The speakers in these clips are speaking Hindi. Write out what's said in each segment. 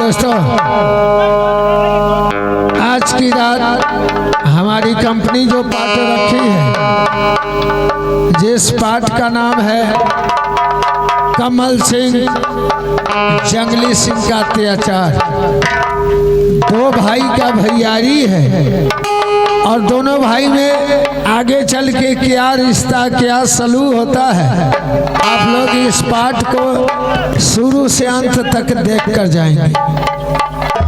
दोस्तों, आज की रात हमारी कंपनी जो पार्टी रखी है, जिस पार्ट का नाम है कमल सिंह जंगली सिंह का अत्याचार, दो भाई का भैयारी है और दोनों भाई में आगे चल के क्या रिश्ता क्या सलूक होता है, आप लोग इस पाठ को शुरू से अंत तक देख कर जाएंगे।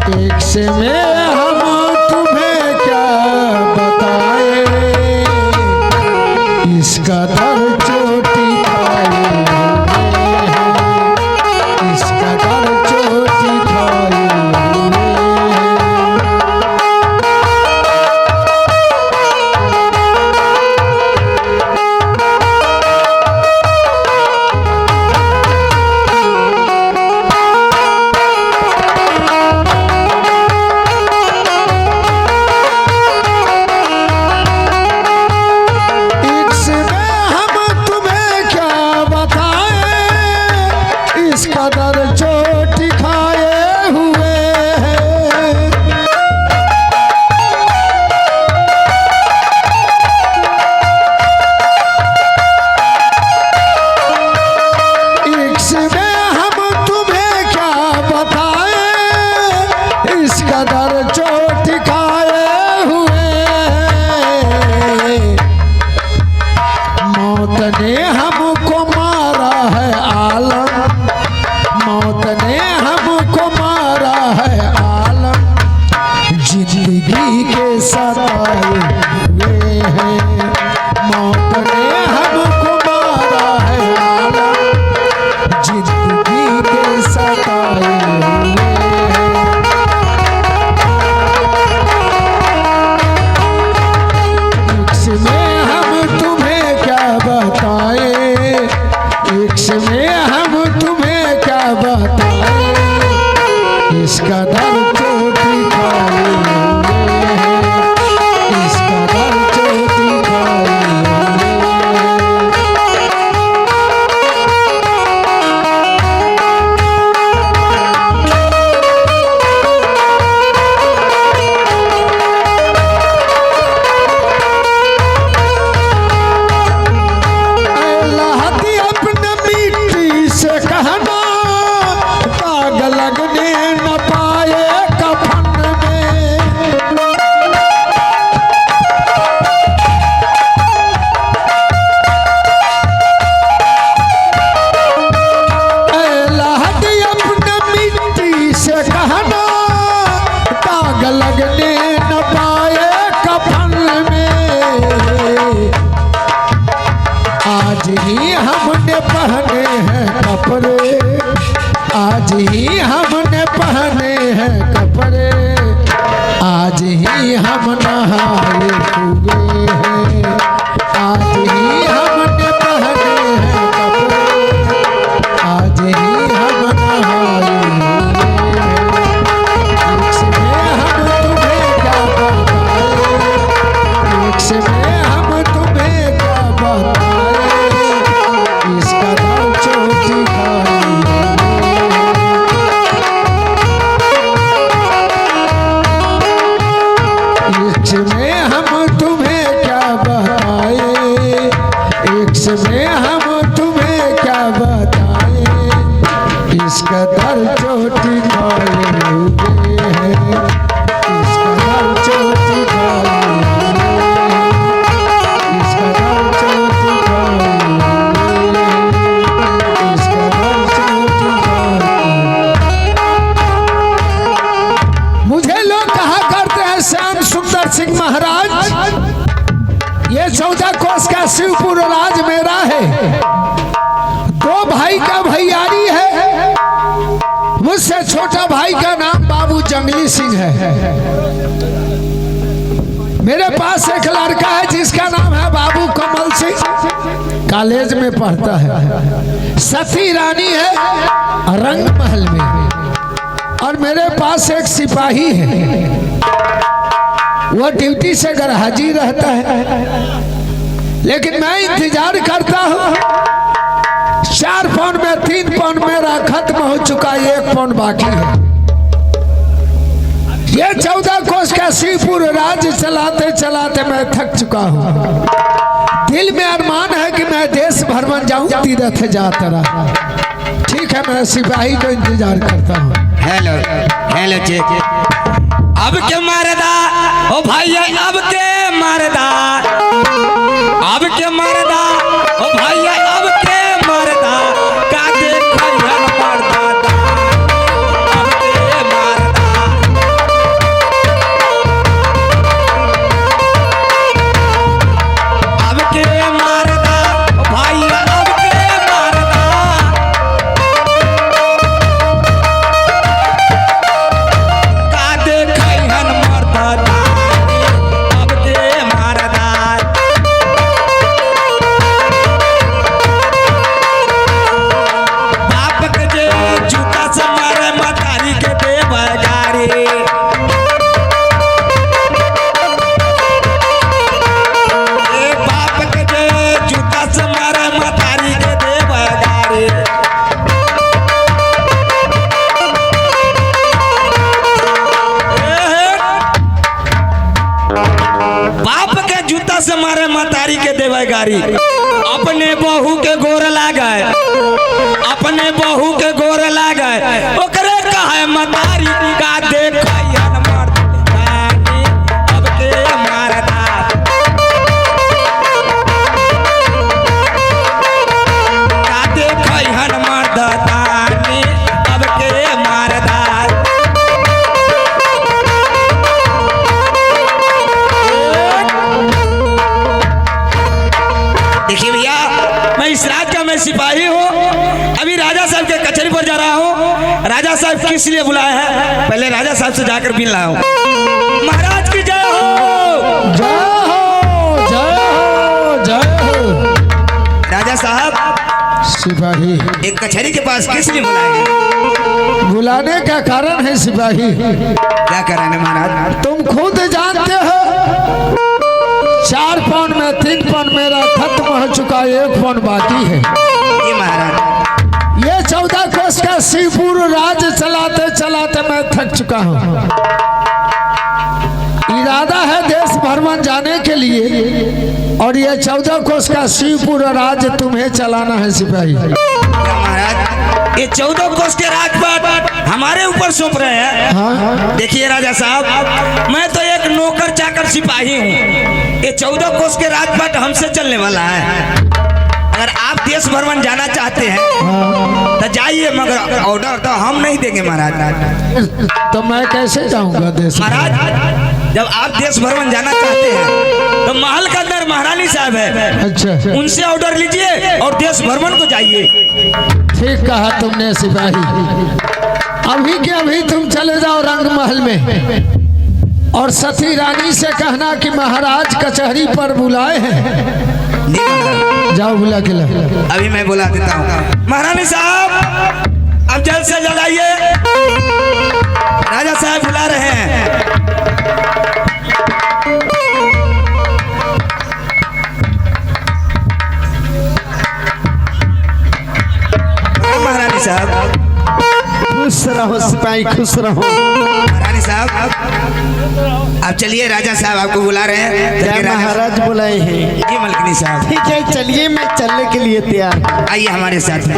एक से में हम तुम्हें क्या बताएं, इसका दर्द चोटी खाए, इसका दर्द चोटी खाए। इसका दर्द चोटी खाए, इसका दर्द चोटी खाए। पहने हैं कपड़े, आज ही हमने पहने हैं कपड़े, आज ही हम नहाए हुए हैं, आज ही हमने पहने हैं कपड़े, आज ही हम नहाए हुए हैं। एक से हम तुम्हें क्या बताएं, एक से हम तुम्हें क्या बताएं, इसका दर्द चोटी खाए। एक में हम तुम्हें क्या बताएं, एक में हम तुम्हें क्या बताएं, इसका दर्द चोटी खाए हुए हैं, इसका दर्द चोटी खाए, इसका दर्द चोटी खाए। मुझे लोग कहा करते हैं श्याम सुंदर सिंह महाराज, ये 14 कोस का शिवपुर राज मेरा है, दो भाई का भैयारी है, मुझसे छोटा भाई का नाम बाबू जंगली सिंह है। मेरे पास एक लड़का है जिसका नाम है बाबू कमल सिंह, कॉलेज में पढ़ता है, सती रानी है रंग महल में, और मेरे पास एक सिपाही है, वो ड्यूटी से घर हाजिर रहता है, लेकिन मैं इंतजार करता हूँ। 4 पौन में 3 पौन मेरा खत्म हो चुका, 1 पौन बाकी है। ये 14 कोस का श्रीपुर राज्य चलाते चलाते मैं थक चुका हूँ। दिल में अरमान है कि मैं देश भ्रमण जाऊं, तीर्थ यात्रा। ठीक है, मैं सिपाही को इंतजार करता हूँ। Hello hello check. अब के मारदा ओ भाई, अब के मारदा, अब के मारदा ओ भाई, अब के मारदा का देखल मरदा, अब के मारदा, अब के मारदा ओ भाई, अब के मारदा का देखल मरदा, अब के मारदा। बाप के जे जूता से मारे मतारी के देव गारी, ए बाप के जे जूता से मारे मतारी के देव गारी। बाप के जूता से मारे मतारी के देवे गारी। अपने बहू के गोर लागे, अपने बहू के गोर लागे, ओकरे कहे मतारी का देखन मर्दानी, अब के मारदा, का देखन मर्दानी, अब के मारदा। देखिए भैया, मैं इस राज का मैं सिपाही हूँ। अभी राजा साहब के कचहरी पर जा रहा हूँ। राजा साहब किस लिए बुलाए हैं, पहले राजा साहब से जाकर मिल रहा हूँ। महाराज की जय हो, जय हो, जय हो, जय हो। राजा साहब सिपाही, एक कचहरी के पास किस लिए बुलाए हैं? बुलाने का कारण है सिपाही, क्या कारण है महाराज? तुम खुद जानते हो 4 पौन में 3 पौन मेरा खत्म हो चुका, 1 पौन बाकी है। ये महाराज, ये 14 कोस का श्रीपुर राज्य चलाते चलाते मैं थक चुका हूँ। इरादा है देश भ्रमण जाने के लिए, और ये 14 कोस का श्रीपुर राज्य तुम्हें चलाना है सिपाही। क्या महाराज, ये 14 कोस के राजपाट हमारे ऊपर सौंप रहे हैं? हाँ? देखिए राजा साहब, मैं तो एक नौकर चाकर सिपाही हूँ। ये 14 कोस के राजपाट हमसे चलने वाला है। अगर आप देश भ्रमण जाना चाहते हैं तो जाइए, मगर ऑर्डर तो हम नहीं देंगे महाराज। तो मैं कैसे जाऊंगा देश? महाराज, जब आप देश भ्रमण जाना चाहते हैं तो महल के अंदर महारानी साहब है, अच्छा, उनसे ऑर्डर लीजिए और देश भ्रमण को जाइए। ठीक कहा तुमने सिपाही। अभी के अभी तुम चले जाओ रंग महल में, और सती रानी से कहना कि महाराज कचहरी पर बुलाए हैं। जाओ बुला के ला। अभी मैं बुला देता हूँ। महारानी साहब, अब जल्द से जल्द आइए, राजा साहब बुला रहे हैं। महारानी साहब, खुश रहो सिपाही, खुश रहो। महारानी साहब, आप चलिए, राजा साहब आपको बुला रहे हैं। क्या महाराज बुलाए हैं? जी मलकिनी साहब। ठीक है, चलिए, मैं चलने के लिए तैयार। आइए हमारे साथ में।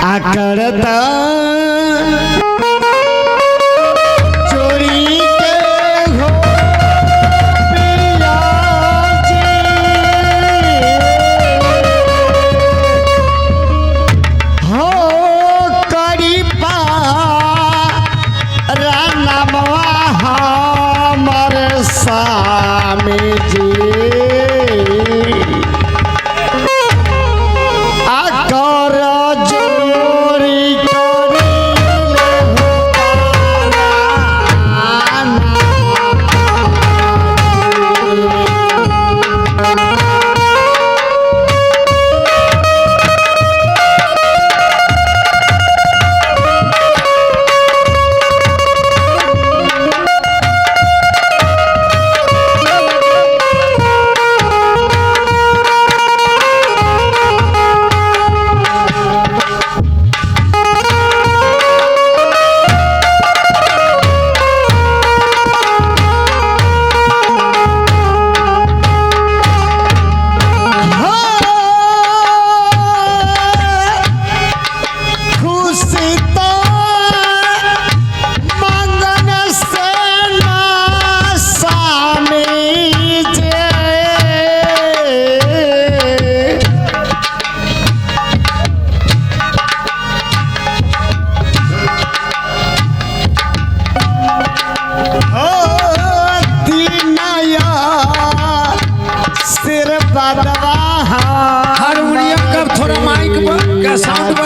आकड़ता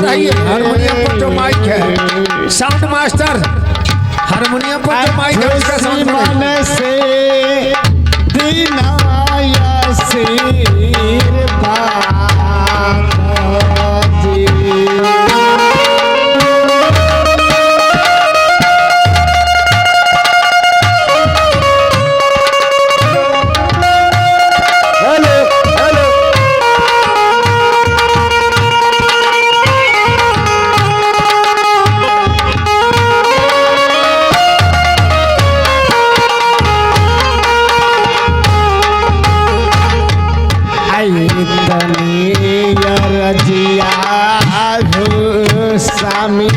मास्टर है ये, हारमोनियम पर जो माइक है, साउंड मास्टर हारमोनियम पर जो माइक है उसका साउंड मन से दिनाया सिर बाजी। स्वामी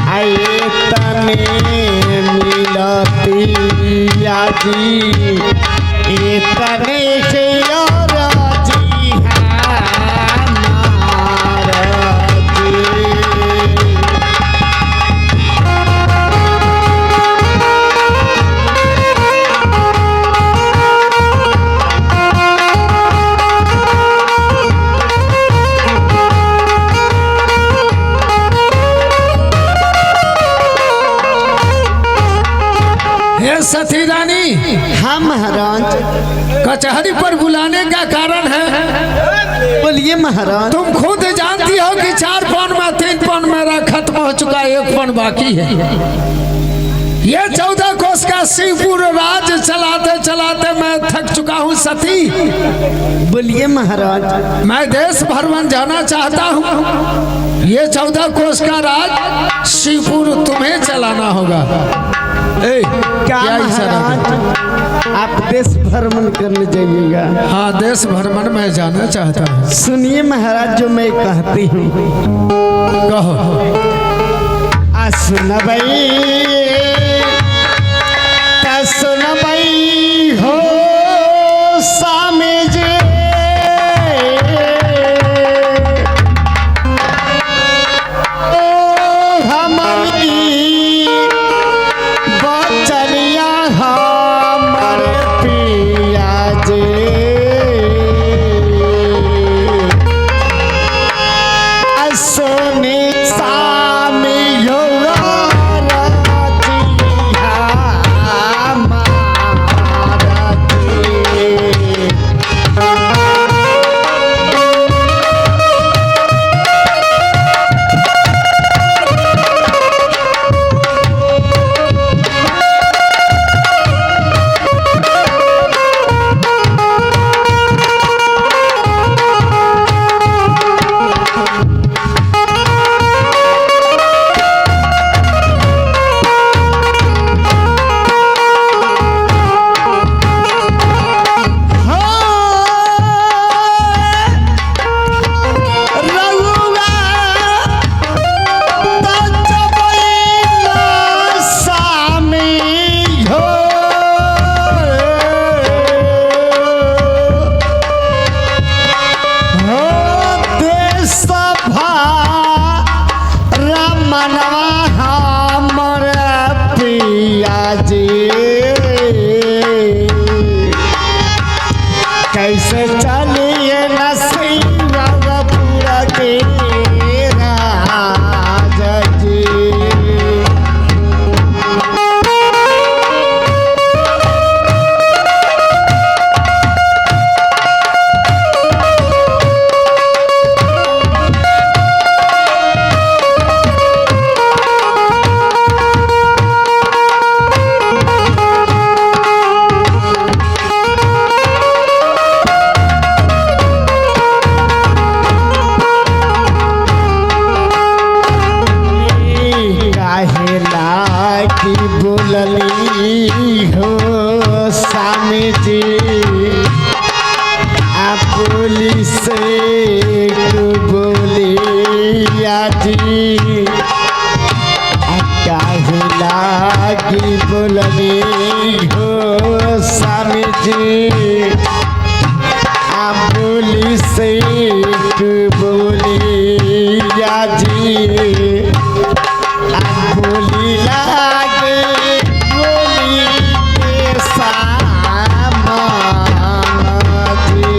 आए तने मिलतिया जी। इतने से राजी सती रानी। हाँ महाराज। कचहरी पर बुलाने का कारण है? बोलिए महाराज। तुम खुद जानती हो कि 4 पौन में 3 पौन मेरा खत्म हो चुका, 1 पौन बाकी है। ये 14 कोस का शिवपुर राज चलाते चलाते मैं थक चुका हूँ सती। बोलिए महाराज। मैं देश भ्रमण जाना चाहता हूँ। ये 14 कोस का राज शिवपुर तुम्हें चलाना होगा। क्या महाराज, आप देश भ्रमण करने जाइएगा? हाँ, देश भ्रमण में जाना चाहता हूँ। सुनिए महाराज, जो मैं कहती हूँ कहो। सुनबई हो स्वामी जी, कैसे चलिए नसीब पूरा के राजा जी। आप बोली से बोली या जी आप बोली लागे बोली के सामान जी।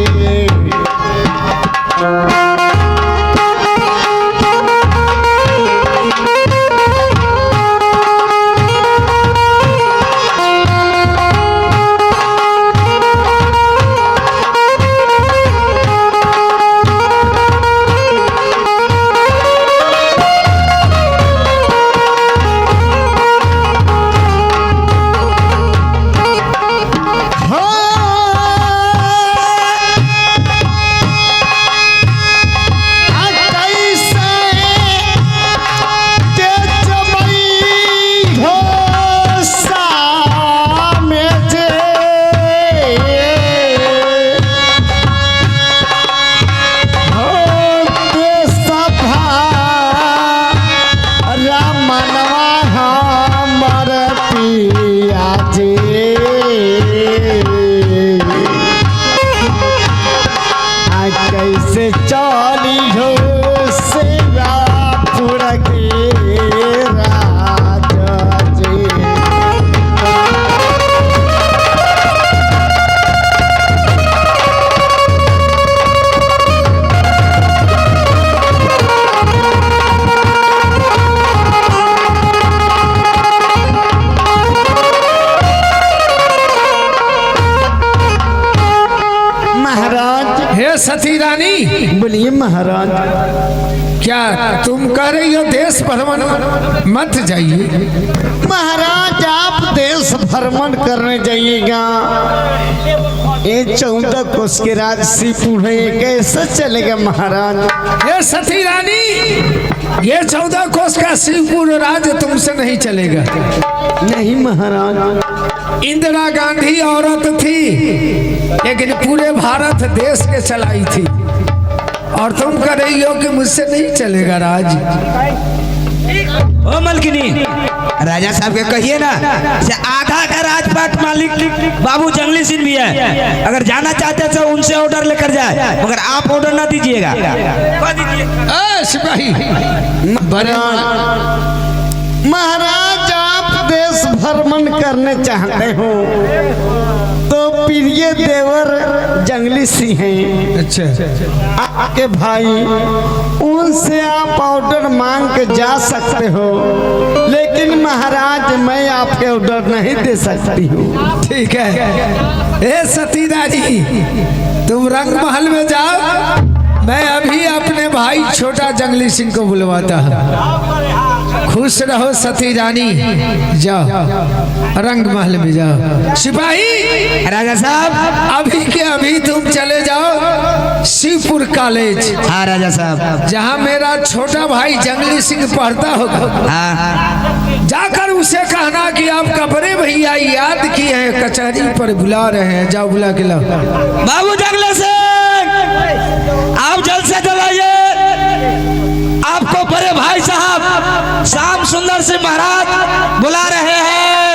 कैसे चाली हो सेवा पूरा के राजा जी। महाराज हे सती रानी, बोलिए महाराज। क्या तुम कह रही हो देश भ्रमण मत जाइए? महाराज आप देश भ्रमण करने जाइएगा, ये 14 कोस के राज श्रीपुर है, कैसे चलेगा महाराज? हे सती रानी, ये 14 कोस का श्रीपुर राज तुमसे नहीं चलेगा। नहीं महाराज। इंदिरा गांधी औरत थी लेकिन पूरे भारत देश के चलाई थी, और तुम कह रही हो कि मुझसे नहीं चलेगा राज। ओ मलकिनी, राजा साहब के कहिए ना से आधा का राजपाट मालिक बाबू जंगली सिंह भी है, अगर जाना चाहते तो उनसे ऑर्डर लेकर जाए, मगर आप ऑर्डर ना दीजिएगा। सिपाही बड़े महाराज आप देश भ्रमण करने चाहते हो तो प्रिय देवर जंगली सिंह हैं, अच्छा आपके भाई, उनसे आप ऑर्डर मांग के जा सकते हो, लेकिन महाराज मैं आपके ऑर्डर नहीं दे सकती हूँ। ठीक है। ए सती रानी, तुम रंग महल में जाओ, मैं अभी अपने भाई छोटा जंगली सिंह को बुलवाता हूँ। खुश रहो सती रानी, जाओ रंग महल में जाओ। सिपाही राजा साहब, अभी के अभी तुम चले जाओ शिवपुर कॉलेज। हाँ राजा साहब। जहाँ मेरा छोटा भाई जंगली सिंह पढ़ता होगा, हाँ। जाकर उसे कहना कि आपका बड़े भैया याद किए हैं, कचहरी पर बुला रहे हैं, जाओ बुला के लाओ। बाबू जंगली सिंह, आप जल्द से जल्द आइए, आपको बड़े भाई साहब श्याम सुंदर सिंह महाराज बुला रहे हैं।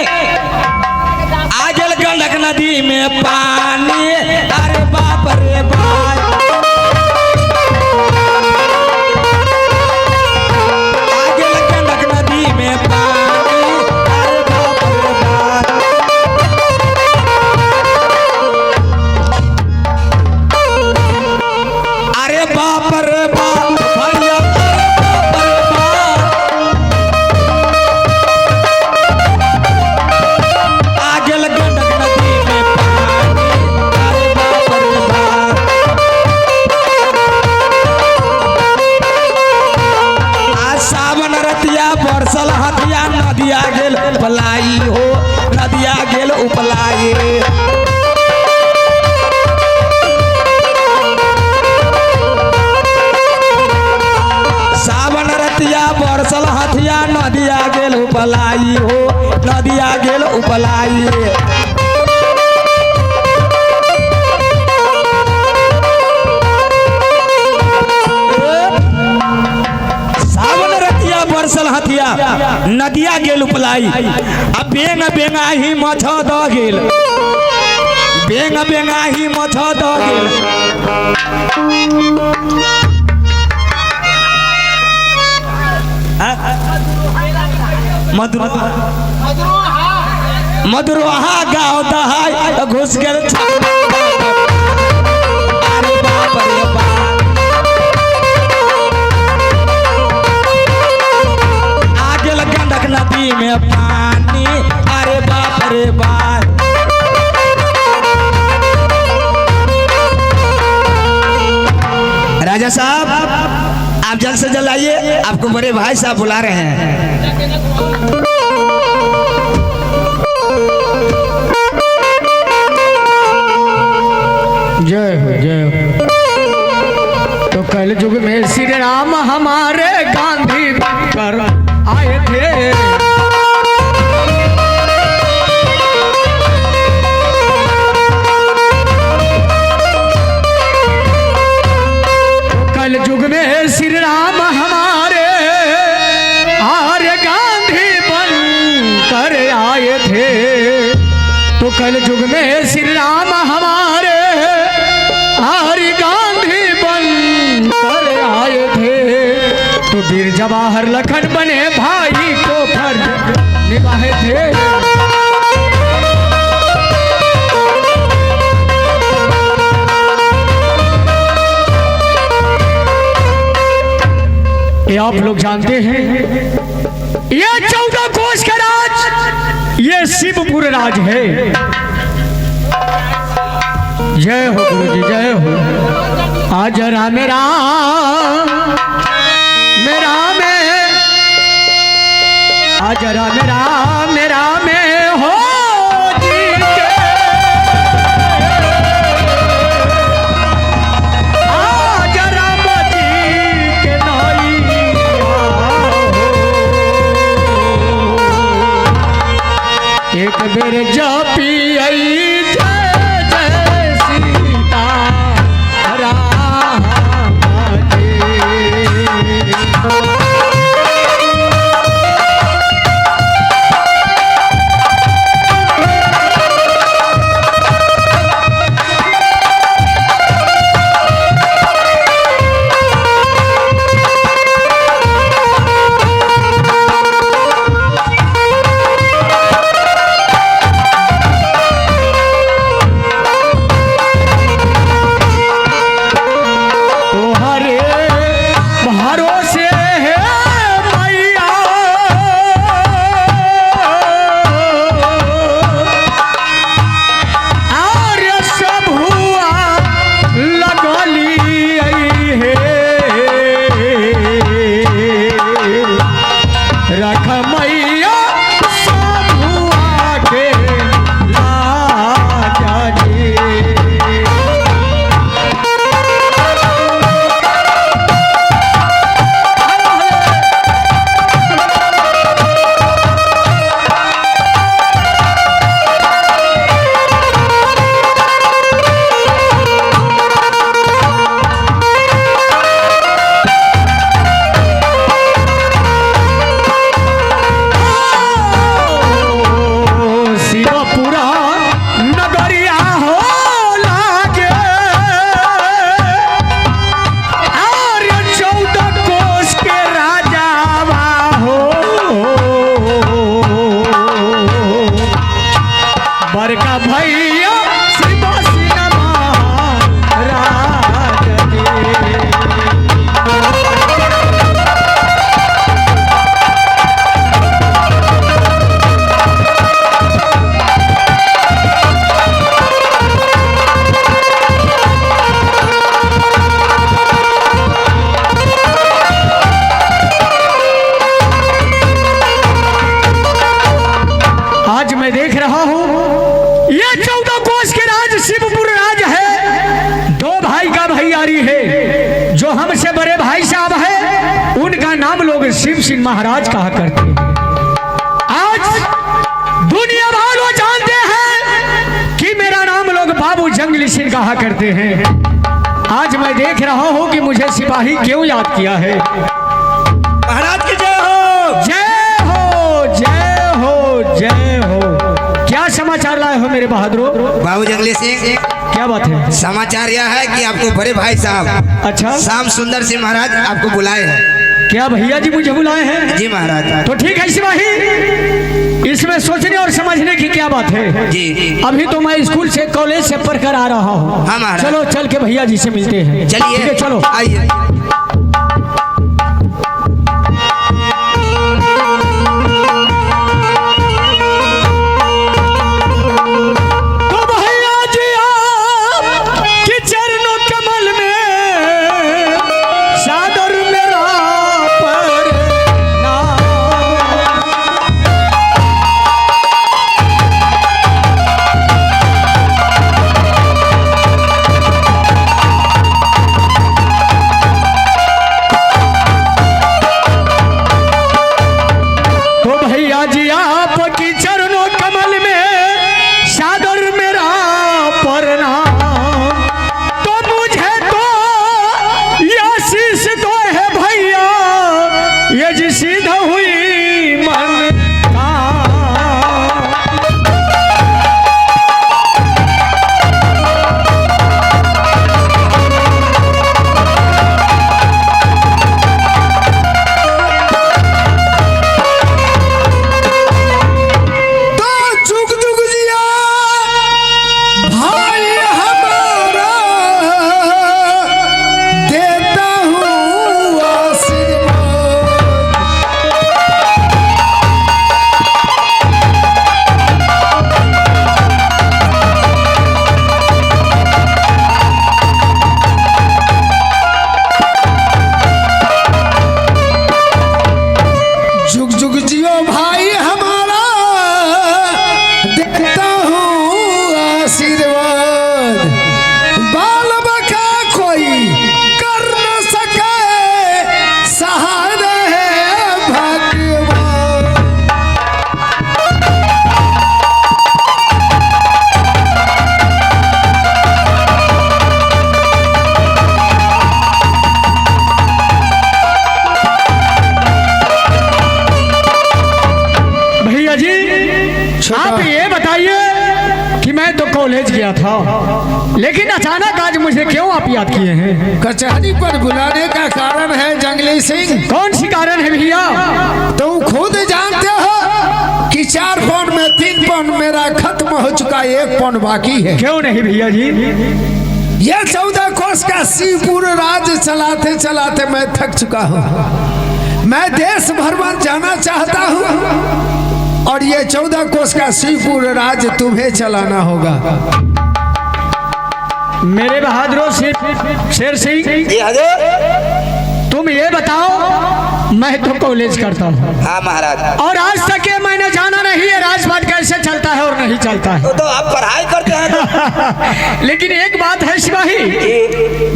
आजल गंडक नदी में पानी, अरे बाप रे बाप, आजल गंडक नदी में पानी, अरे बाप रे बाप। अरे बाप रे बाप भैया, बरसल हथिया नदिया गेल उपलाई हो, नदिया गेल उपलाई। सावन रतिया बरसल हथिया नदिया गेल उपलाई हो, नदिया गेल उपलाई। बरसल हथिया नदिया गेल उपलाई, अब बेंग बेंगा ही मछ द गेल, बेंगा बेंगा ही मथा द गेल मधुरोहा गाँव दहाई घुस गेल अरे बाप रे बाप आ गेल गंडक नदी में पानी अरे बाप रे बाप राजा साहब आप जल्द से जल्द आइए आपको बड़े भाई साहब बुला रहे हैं जय हो जय हो। तो कल युग में श्री राम हमारे गांधी पर आए थे। कल युग में श्री राम हमारे आर्य गांधी बन कर आए थे। तो कल युग में श्री राम हमारे आर्य गांधी बन कर आए थे। तो वीर जवाहर लखन बने भाई को फर्ज निभाए थे। ये आप लोग जानते हैं ये 14 कोष का राज ये शिवपुर राज है। जय हो गुरु जी जय हो। आज राम मेरा मेरा में आज राम मेरा में हो जी के। आज राम जी के नैया हो। एक बेर जपी शिव सिंह महाराज कहा करते हैं। आज दुनिया वालों जानते हैं कि मेरा नाम लोग बाबू जंगली सिंह कहा करते हैं। आज मैं देख रहा हूं कि मुझे सिपाही क्यों याद किया है। महाराज की जय हो जय हो जय हो जय हो। क्या समाचार लाए हो मेरे बहादुर? बाबू जंगली सिंह, क्या बात है? समाचार यह है कि आपको बड़े भाई साहब अच्छा, श्याम सुंदर सिंह महाराज आपको बुलाए हैं। क्या भैया जी मुझे बुलाए हैं? जी महाराज। तो ठीक है सिपाही, इसमें सोचने और समझने की क्या बात है? जी अभी तो मैं स्कूल से कॉलेज से पढ़ कर आ रहा हूँ। हाँ महाराज। चलो चल के भैया जी से मिलते हैं। चलिए ठीक है, चलो आइए। तो भैया जी आपके चरणों कमल में सादर मेरा प्रणाम। तो भैया जी आपकी चरणों कमल में सादर मेरा प्रणाम। तो मुझे तो ये आशीष दो है भैया, ये जी सीधा हुई मन का। तो जुग जुग जिया भाई हमारा, देता हूँ आशीर्वाद। जुग जुग जियो भाई हमारा, देखता हूँ आशीर्वाद। बाल बका कोई कर न सके, सहारा है भगवान। भैया जी आप ये बताइए कि मैं तो कॉलेज गया था, लेकिन अचानक आज मुझे क्यों आप याद किए हैं? कचहरी पर बुलाने का कारण है जंगली सिंह। कौन सी कारण है भैया? तुम खुद जानते हो कि 4 पौंड में 3 पौंड मेरा खत्म हो चुका, 1 पौंड बाकी है। क्यों नहीं भैया जी? ये 14 कोस का शिवपुर राज चलाते चलाते मैं थक चुका हूँ। मैं देश भ्रमण जाना चाहता हूँ और ये 14 कोस का शिवपुर राज तुम्हें चलाना होगा। मेरे बहादुर शेर सिंह, जी हजूर। तुम ये बताओ, मैं तो कॉलेज करता हूँ हाँ महाराज। और आज तक ये मैंने जाना नहीं है राजपाट कैसे चलता है और नहीं चलता है। तो आप पढ़ाई करते हैं तो। लेकिन एक बात है सिपाही,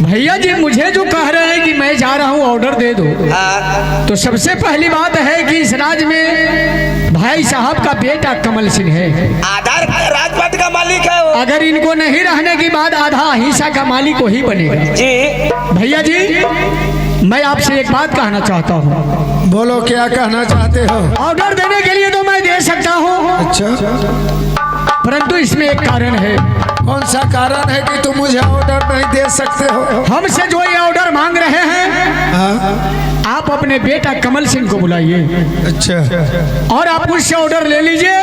भैया जी मुझे जो कह रहे हैं कि मैं जा रहा हूँ ऑर्डर दे दो, हाँ। तो सबसे पहली बात है कि इस राज्य में भाई साहब का बेटा कमल सिंह है। आधार राजपाट का मालिक है वो। अगर इनको नहीं रहने की बाद आधा हिस्सा का मालिक वही बनेगा। जी भैया जी मैं आपसे एक बात कहना चाहता हूँ। बोलो क्या कहना चाहते हो? ऑर्डर देने के लिए तो मैं दे सकता हूँ, अच्छा, परंतु इसमें एक कारण है। कौन सा कारण है कि तुम मुझे ऑर्डर नहीं दे सकते हो? हमसे जो ये ऑर्डर मांग रहे हैं, हाँ? आप अपने बेटा कमल सिंह को बुलाइए अच्छा, और आप उससे ऑर्डर ले लीजिए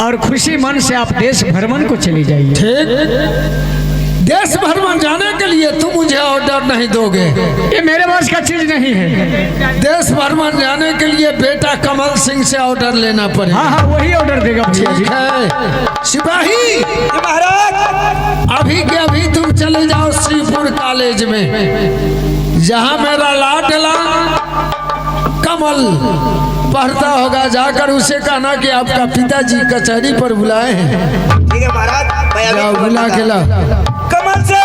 और खुशी मन से आप देश भ्रमण को चले जाइए। ठीक। देश भ्रमण जाने के लिए तुम मुझे ऑर्डर नहीं दोगे? ये मेरे बस का चीज नहीं है। देश भ्रमण जाने के लिए बेटा कमल सिंह से ऑर्डर लेना पड़ेगा। हाँ हाँ वही ऑर्डर देगा भैया जी। ठीक है सिपाही, महाराज। अभी के अभी तुम चले जाओ श्रीपुर कॉलेज में, जहाँ मेरा लाडला कमल पढ़ता होगा। जाकर उसे कहना कि आपका पिताजी कचहरी पर बुलाए हैं। ठीक है महाराज, मैं अभी जाओ बुला के ला। कमल से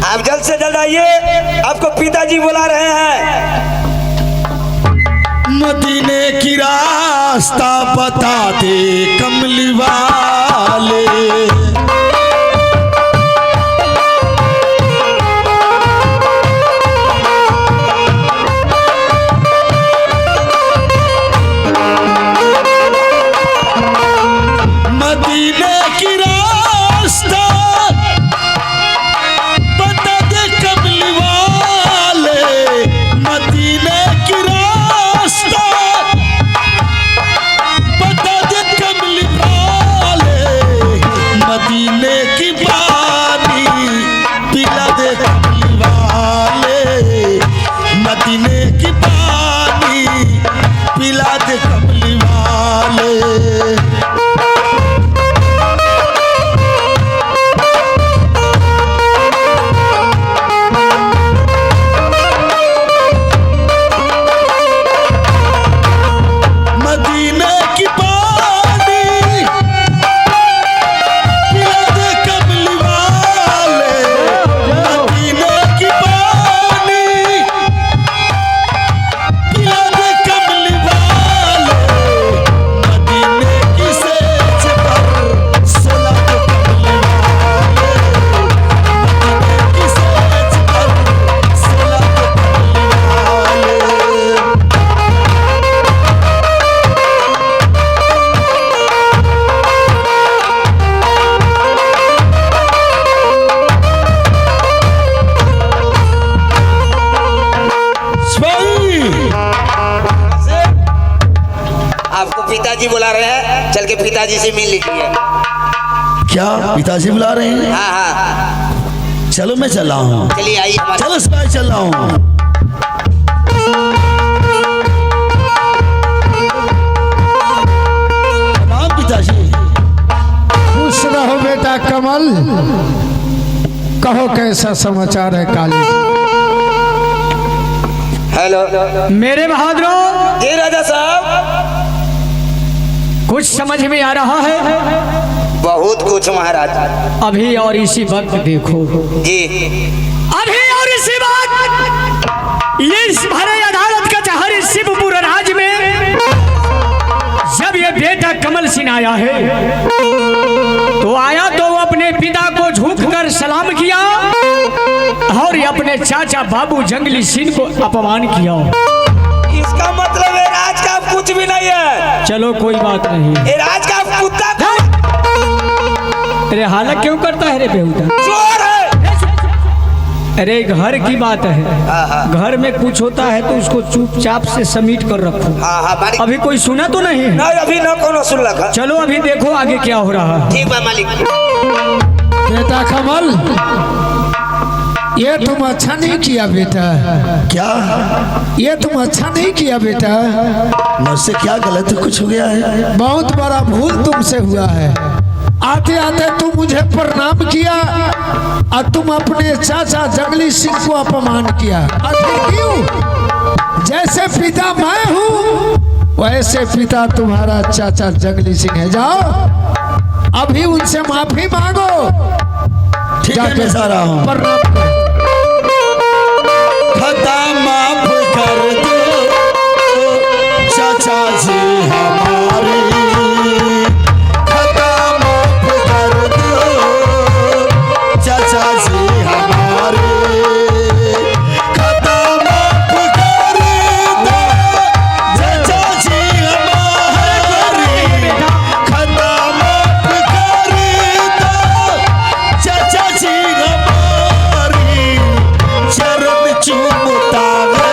आप जल्द से जल्द आइए, आपको पिताजी बुला रहे हैं। मदीने की रास्ता बता दे कमली वाले, बुला रहे हैं, चल के पिताजी से मिल लीजिए। क्या पिताजी बुला रहे हैं? हाँ हाँ चलो मैं चल रहा हूँ। चलिए आइए हमारे। चलो सिपाही चल रहा हूँ। प्रणाम पिताजी। खुश रहो बेटा कमल। कहो कैसा समाचार है काली जी? हेलो मेरे बहादुरों, जी राजा साहब। कुछ समझ में आ रहा है? बहुत कुछ महाराज। अभी और इसी वक्त देखो, जी अभी और इसी वक्त ये इस भरे अदालत का जहर शिवपुर राज में जब ये बेटा कमल सिंह आया है तो आया तो अपने पिता को झुककर सलाम किया और अपने चाचा बाबू जंगली सिंह को अपमान किया। इसका मतलब है राज का कुछ भी नहीं है। चलो कोई बात नहीं। ये राज का कुत्ता अरे हालत क्यों करता है रे बेहुदा? चोर है। अरे घर की बात है, घर में कुछ होता है तो उसको चुपचाप से समीट कर रखो। हाँ हाँ मालिक। अभी कोई सुना तो नहीं? नहीं अभी न कोनो सुन लगा। चलो अभी देखो आगे क्या हो रहा है। ठीक है मालिक। बेटा कमल, ये तुम अच्छा नहीं किया बेटा। क्या? ये तुम अच्छा नहीं किया बेटा। मुझसे क्या गलत कुछ हो गया है? बहुत बड़ा भूल तुमसे हुआ है। आते आते तुम मुझे प्रणाम किया और तुम अपने चाचा जंगली सिंह को अपमान किया। आखिर क्यों? जैसे पिता मैं हूँ वैसे पिता तुम्हारा चाचा जंगली सिंह है। जाओ अभी उनसे माफी मांगो। ठीक है मैं जा रहा हूँ। प्रणाम करो। खता माफ कर दो चाचा जी हमारी। खता माफ कर दो चाचा जी हमारे। खता माफ कर दो चाचा जी हमारी। खता माफ कर दो चाचा जी हमारी। चरण चूमता है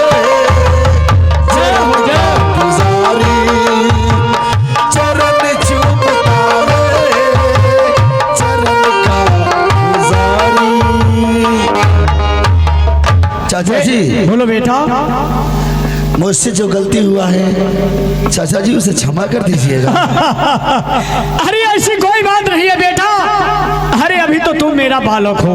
गुजारी। चरण चूमता है चरण का गुजारी। चाचा जी बोलो बेटा। मुझसे जो गलती हुआ है चाचा जी उसे क्षमा कर दीजिएगा। अरे ऐसी कोई बात नहीं है बेटा। अरे अभी तो तुम मेरा बालक हो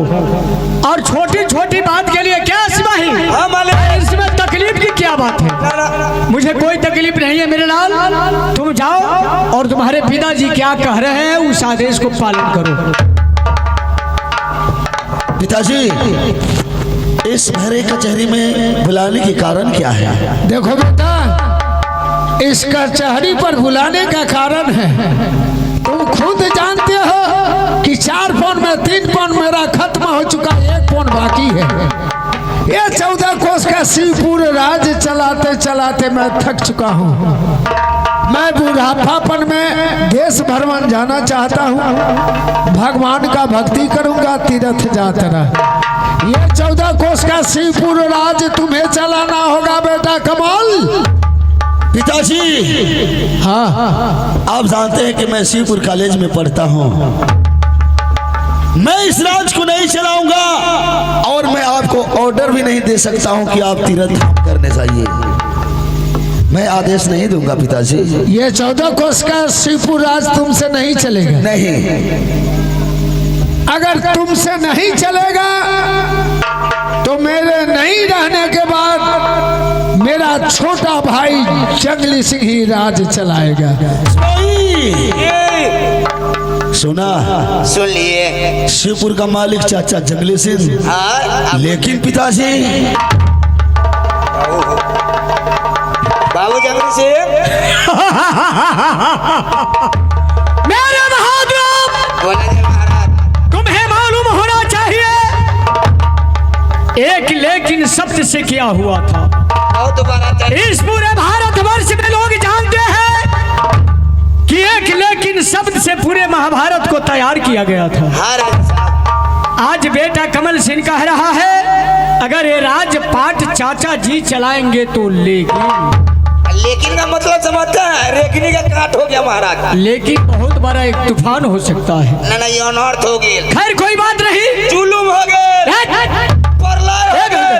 और छोटी छोटी बात के लिए क्या सिपाही? हाँ मालिक। इसमें तकलीफ की क्या बात है? मुझे कोई तकलीफ नहीं है मेरे लाल। तुम जाओ और तुम्हारे पिताजी क्या कह रहे हैं उस आदेश को पालन करो। पिताजी इस भरे कचहरी में बुलाने के कारण क्या है? देखो बेटा, इस कचहरी पर बुलाने का कारण है तुम खुद जानते हो कि 4 पौन में 3 पौन मेरा खत्म हो चुका, 1 पौन बाकी है। ये 14 कोस का शिवपुर राज्य चलाते चलाते मैं थक चुका हूँ। मैं बुढ़ापापन में देश भ्रमण जाना चाहता हूँ। भगवान का भक्ति करूंगा, तीर्थ यात्रा। ये 14 कोस का शिवपुर राज्य तुम्हें चलाना होगा बेटा कमल। पिताजी हाँ आप जानते हैं कि मैं शिवपुर कॉलेज में पढ़ता हूँ। मैं इस राज को नहीं चलाऊंगा और मैं आपको ऑर्डर भी नहीं दे सकता हूँ कि आप तीर्थ करने चाहिए। मैं आदेश नहीं दूंगा पिताजी। ये 14 कोस का शिवपुर राज तुमसे नहीं चलेगा। नहीं। अगर तुमसे नहीं चलेगा तो मेरे नहीं रहने के बाद मेरा छोटा भाई जंगली सिंह ही राज चलाएगा। सुना? सुन लिए। शिवपुर का मालिक चाचा जंगली सिंह। हाँ लेकिन पिताजी बाबू जंगली सिंह। मेरे बहादुर, बोला जी महाराज। तुम्हें मालूम होना चाहिए एक लेकिन शब्द से क्या हुआ था। बहुत दोबारा चाहिए। इस पूरे भारतवर्ष में लोग जानते हैं कि एक लेकिन शब्द से पूरे महाभारत को तैयार किया गया था। हाँ राजा साहब। आज बेटा कमल सिंह कह रहा है अगर ये राजपाट चाचा जी चलाएंगे तो लेकिन लेकिन का मतलब समझते हैं, रेखनी का काट हो गया महाराज। लेकिन बहुत बड़ा एक तूफान हो सकता है। ना ये अनर्थ हो गया। खैर कोई बात नहीं, जुलुम हो गए, प्रलय हो गए।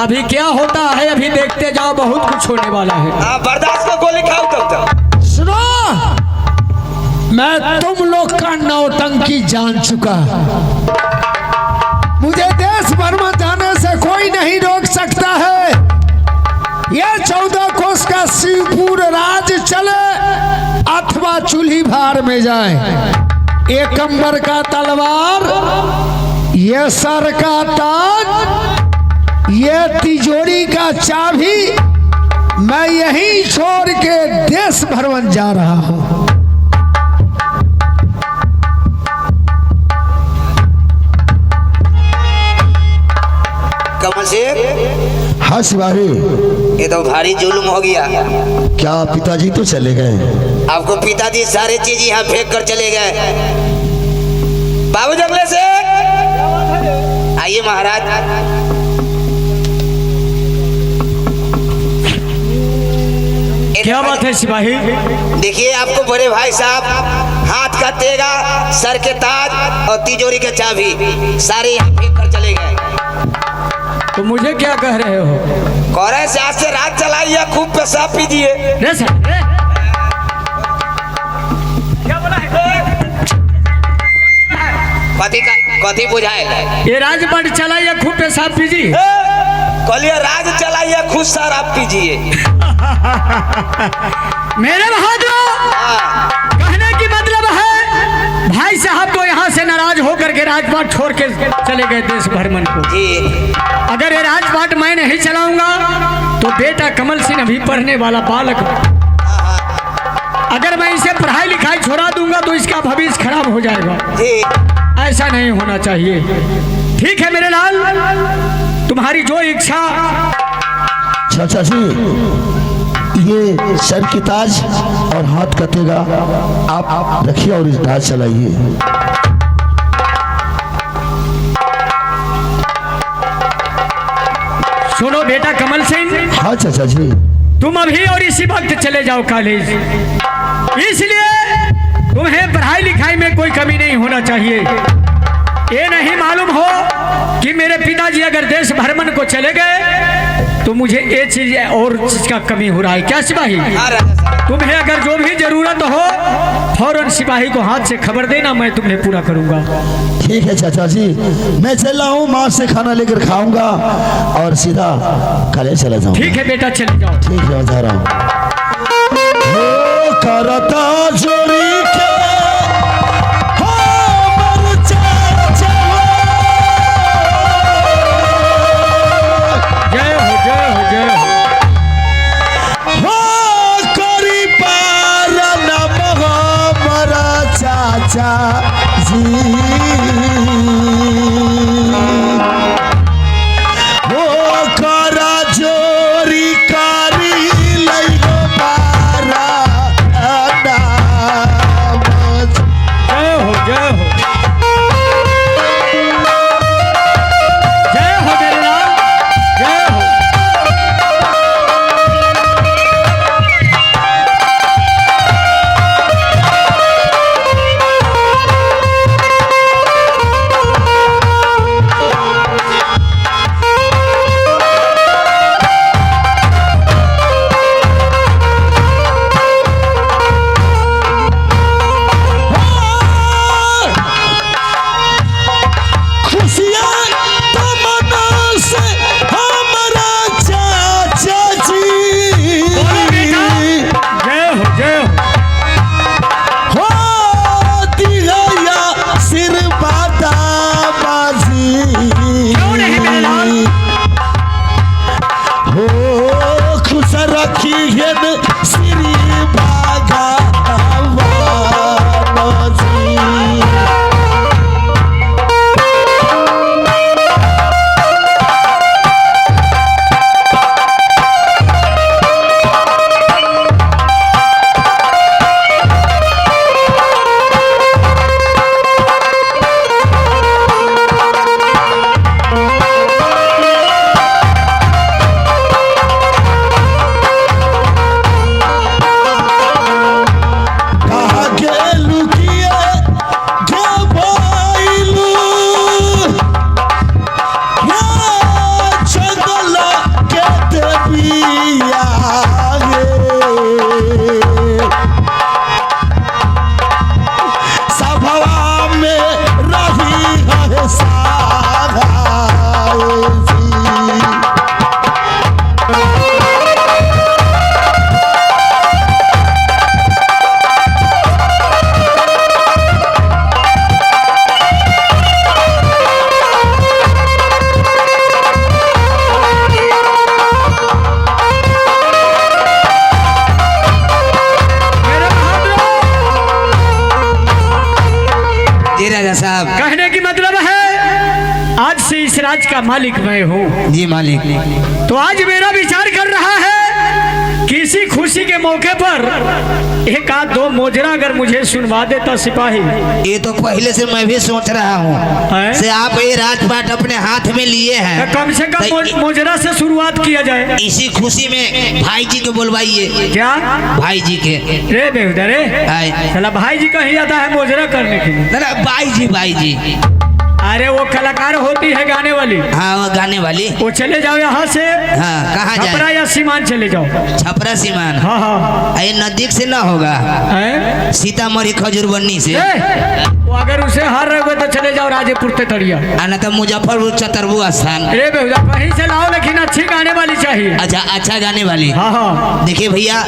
अभी क्या होता है अभी देखते जाओ, बहुत कुछ होने वाला है। हाँ बर्दाश्त को गोली खाओ तब। सुनो, मैं तुम लोग का नौटंकी जान चुका। मुझे देश भर में जाने से कोई नहीं रोक सकता है। ये 14 कोस का शिवपुर राज चले अथवा चूल्ही भार में जाए। एक अंबर का तलवार, ये सर का ताज, ये तिजोरी का चाबी, मैं यहीं छोड़ के देश भ्रमण जा रहा हूं। कमल सिंह, हाँ सिपाही। ये तो भारी जुलुम हो गया। क्या पिताजी तो चले गए? आपको पिताजी सारे चीज यहाँ फेंक कर चले गए। बाबू जंगले से आइए महाराज। क्या बात है सिपाही? देखिए आपको बड़े भाई साहब हाथ का तेगा, सर के ताज और तिजोरी के चाबी सारे यहाँ फेंक कर चले गए। तो मुझे क्या कह रहे हो? कह रहे से आज से रात चलाइए, खूब पेशाब पीजिए। रे सर, रे। कथी बुझाए ये राजपाट चलाइए, खूब पेशाब पीजिए। कहलिए राज चलाइए, खुद शराब पीजिए। मेरे बहादुर, कहने की मतलब है भाई साहब तो यहाँ से नाराज होकर के राजपाट छोड़ के चले गए देश भ्रमण को। जी अगर ये राजपाट मैं नहीं चलाऊंगा तो बेटा कमल सिंह अभी पढ़ने वाला बालक, अगर मैं इसे पढ़ाई लिखाई छोड़ा दूंगा तो इसका भविष्य खराब हो जाएगा। जी ऐसा नहीं होना चाहिए। ठीक है मेरे लाल, तुम्हारी जो इच्छा। चाचा जी, ये सर की ताज और हाथ का तेगा आप रखिए और इस राज चलाइए। सुनो बेटा कमल सिंह, हाँ चाचा जी। तुम अभी और इसी वक्त चले जाओ कॉलेज, इसलिए तुम्हें पढ़ाई लिखाई में कोई कमी नहीं होना चाहिए। ये नहीं मालूम हो कि मेरे पिताजी अगर देश भ्रमण को चले गए तो मुझे ये चीज और चीज का कमी हो रहा है। क्या सिपाही? तुम्हें अगर जो भी जरूरत हो फौरन सिपाही को हाथ से खबर देना, मैं तुम्हें पूरा करूंगा। ठीक है चाचा जी, मैं चल रहा हूँ, माँ से खाना लेकर खाऊंगा और सीधा कॉलेज चला जाऊंगा। ठीक है बेटा, चले जाओ। ठीक है, मैं जा रहा हूँ। करता जोड़ी के जय हो, जय हो, जय हो। करी पार नम हमारा चाचा जी, हो करा जोरी कारी लइगो पारा ना। राजा साहब? कहने की मतलब है आज से इस राज का मालिक मैं हूँ। जी मालिक। तो आज मेरा विचार कर रहा है किसी खुशी के मौके पर एक आध दो मोजरा अगर मुझे सुनवा देता सिपाही। ये तो पहले से मैं भी सोच रहा हूँ से आप ये राजपाट अपने हाथ में लिए हैं, कम से कम मोजरा से शुरुआत किया जाए। इसी खुशी में भाई जी को बुलवाइए। क्या भाई जी के? रे बेहुदा रे, चला भाई जी कहीं आता है मोजरा करने के लिए? भाई जी, भाई जी। अरे वो कलाकार होती है गाने वाली। हाँ वो गाने वाली। वो चले जाओ यहाँ से। हाँ कहाँ जाए? छपरा या सीमान चले जाओ। छपरा सीमान? हाँ हाँ। ये नजदीक से ना होगा? सीतामढ़ी खजूरबन्नी से। वो अगर उसे हार रहे हो तो चले जाओ राजेपुर तेतरिया। आना तो मुजफ्फरपुर चतरबू स्थान। अरे बेहुदा कहीं से लाओ लेकिन अच्छी गाने वाली चाहिए। अच्छा, अच्छा गाने वाली। हाँ हाँ। देखिए भैया,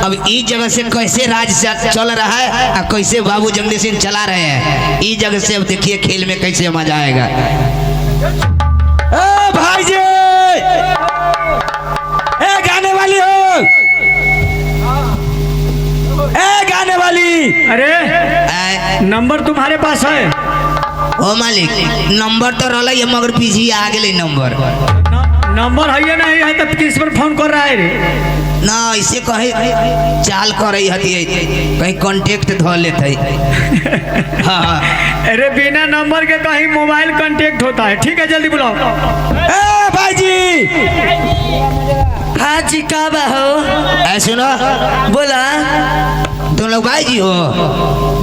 अब इस जगह से कैसे राज चल रहा है और कैसे बाबू जगदीश सिंह चला रहे हैं, इस जगह से अब देखिए खेल में कैसे मजा आएगा। भाई जी, गाने वाली हो, गाने वाली। अरे नंबर तुम्हारे पास है? ओ मालिक, नंबर तो रहा है मगर पीछे आ गए नंबर। नंबर है या नहीं है तो किस पर फोन कर रहा है रे? ना इसे कहीं चाल कर रही हती, कहीं कांटेक्ट धो लेते। हाँ। अरे बिना नंबर के कहीं मोबाइल कांटेक्ट होता है। ठीक है जल्दी बुलाओ। भाई जी। हाँ जी, का हो? सुनो, बोला। तुम लोग भाई जी हो?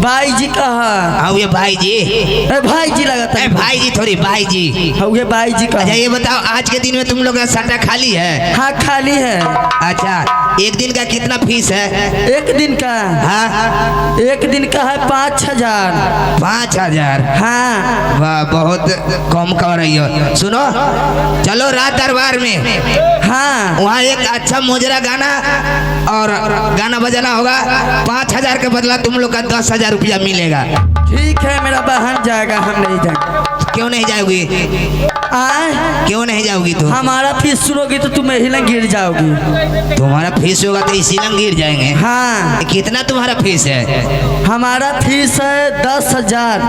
भाई जी कहाँ? हाँ ये भाई जी। भाई जी लगाता है। भाई जी थोड़ी, भाई जी। हाँ ये भाई जी कहाँ? अच्छा ये बताओ, आज के दिन में तुम लोग का सट्टा खाली है? हाँ खाली है। अच्छा, एक दिन का कितना फीस है? एक दिन का? हाँ एक दिन का है 5,000। 5,000? हाँ। वाह, बहुत कम कर रही हो। सुनो, चलो रात दरबार में। हाँ। वहाँ एक अच्छा मोजरा गाना और गाना बजाना होगा। 5,000 के बदला तुम लोग का 10,000 रुपया मिलेगा। ठीक है, मेरा बहन जाएगा, हम नहीं जाएंगे। क्यों नहीं जाओगी? क्यों नहीं जाओगी? तो हमारा फीस सुनोगी तो तुम यही ना गिर जाओगी। तुम्हारा फीस होगा तो इसी लंग गिर जाएंगे। हाँ। कितना तुम्हारा फीस है? हमारा फीस है 10,000।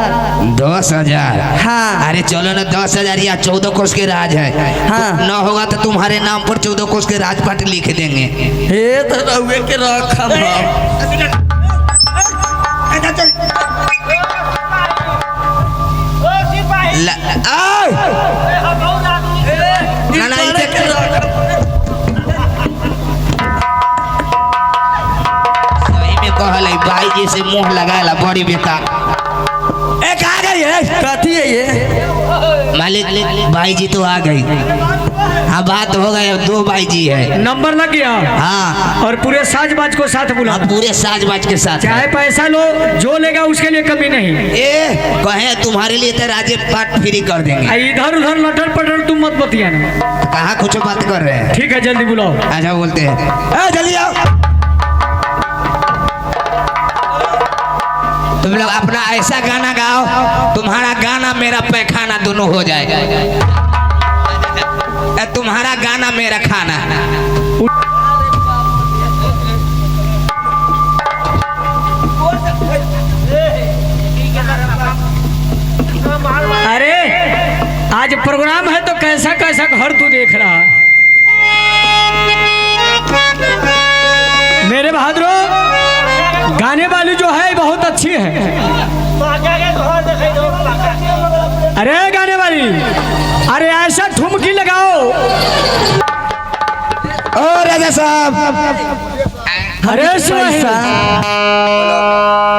10,000? हाँ। अरे चलो ना, 10,000 या 14 कोस के राज है। हाँ। न होगा तो तुम्हारे नाम पर 14 कोस के राजपाट लिख देंगे। हे तो रहुए के रखा कहल भाई जी से मुंह लगाएला बड़ी बेकार। एक आ गई है। कथी है ये? मालिक, भाई जी तो आ गई। हाँ बात हो गई, अब 2 भाई जी है। नंबर लग गया? हाँ। और पूरे साजबाज को साथ बुला। पूरे साजबाज के साथ। चाहे पैसा लो, जो लेगा उसके लिए कमी नहीं। कहे तुम्हारे लिए तो राजे पाट फ्री कर देंगे। इधर उधर लटर पटर तुम मत बतियाना। कहाँ कुछ बात कर रहे हैं? ठीक है जल्दी बुलाओ। अच्छा बोलते हैं, जल्दी आओ। तुम लोग अपना ऐसा गाना गाओ, तुम्हारा गाना मेरा पैखाना दोनों हो जाएगा। तुम्हारा गाना मेरा खाना। अरे आज प्रोग्राम है तो कैसा कैसा घर तू देख रहा है? मेरे बहादुरों, गाने वाली जो है बहुत अच्छी है। अरे गाने वाली, अरे ऐसा ठुमकी लगाओ। ओ राजा साहब, अरे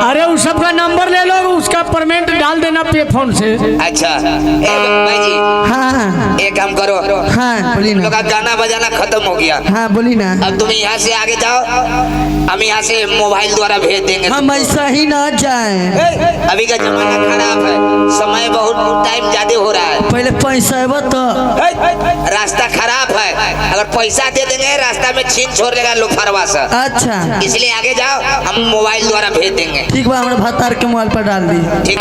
अरे उस सबका नंबर ले लो, उसका पेमेंट डाल देना पे फोन से। अच्छा भाई जी। हाँ। एक काम करो। हाँ बोली ना। लोग का गाना बजाना खत्म हो गया। हाँ बोली ना। अब तुम यहाँ से आगे जाओ, हम यहाँ से मोबाइल द्वारा भेज देंगे। हम ऐसा ही ना जाए। अभी का जमाना खराब है, समय बहुत टाइम ज्यादा हो रहा है। पहले पैसा तो रास्ता खराब है, अगर पैसा दे देंगे रास्ता में छीन छोड़ देगा लोफरवा से। अच्छा, इसलिए आगे जाओ, हम मोबाइल द्वारा भेज देंगे। ठीक बा, हमारे भतार के मोबाइल पर डाल दी। ठीक।